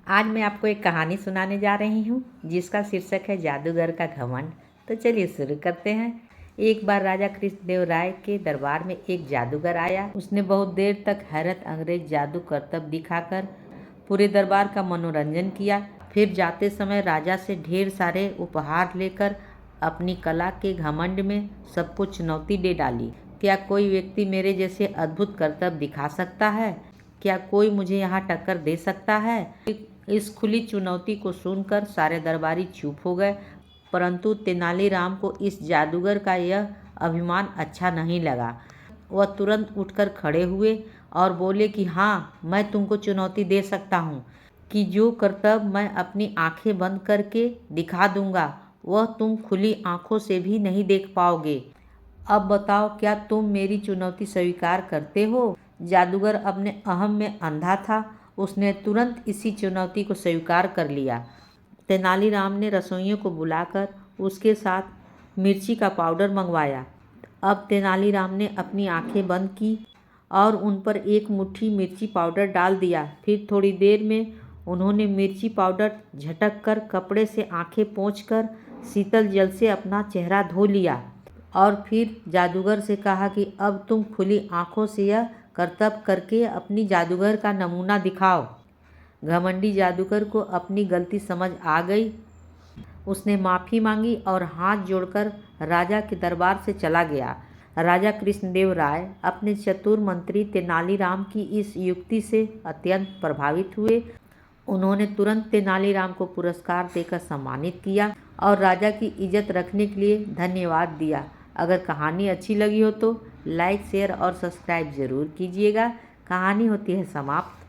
आज मैं आपको एक कहानी सुनाने जा रही हूँ जिसका शीर्षक है जादूगर का घमंड। तो चलिए शुरू करते हैं। एक बार राजा कृष्णदेव राय के दरबार में एक जादूगर आया। उसने बहुत देर तक हैरत अंग्रेज जादू करतब दिखाकर पूरे दरबार का मनोरंजन किया। फिर जाते समय राजा से ढेर सारे उपहार लेकर अपनी कला के घमंड में सबको चुनौती दे डाली। क्या कोई व्यक्ति मेरे जैसे अद्भुत करतब दिखा सकता है? क्या कोई मुझे यहाँ टक्कर दे सकता है? इस खुली चुनौती को सुनकर सारे दरबारी चुप हो गए, परंतु तेनालीराम को इस जादूगर का यह अभिमान अच्छा नहीं लगा। वह तुरंत उठकर खड़े हुए और बोले कि हाँ, मैं तुमको चुनौती दे सकता हूँ कि जो करतब मैं अपनी आंखें बंद करके दिखा दूंगा वह तुम खुली आंखों से भी नहीं देख पाओगे। अब बताओ, क्या तुम मेरी चुनौती स्वीकार करते हो? जादूगर अपने अहम में अंधा था। उसने तुरंत इसी चुनौती को स्वीकार कर लिया। तेनालीराम ने रसोइयों को बुलाकर उसके साथ मिर्ची का पाउडर मंगवाया। अब तेनालीराम ने अपनी आंखें बंद की और उन पर एक मुट्ठी मिर्ची पाउडर डाल दिया। फिर थोड़ी देर में उन्होंने मिर्ची पाउडर झटक कर कपड़े से आंखें पोंछकर शीतल जल से अपना चेहरा धो लिया और फिर जादूगर से कहा कि अब तुम खुली आंखों से यह करतब करके अपनी जादूगर का नमूना दिखाओ। घमंडी जादूगर को अपनी गलती समझ आ गई। उसने माफ़ी मांगी और हाथ जोड़कर राजा के दरबार से चला गया। राजा कृष्णदेव राय अपने चतुर मंत्री तेनालीराम की इस युक्ति से अत्यंत प्रभावित हुए। उन्होंने तुरंत तेनालीराम को पुरस्कार देकर सम्मानित किया और राजा की इज्जत रखने के लिए धन्यवाद दिया। अगर कहानी अच्छी लगी हो तो लाइक, शेयर और सब्सक्राइब ज़रूर कीजिएगा। कहानी होती है समाप्त।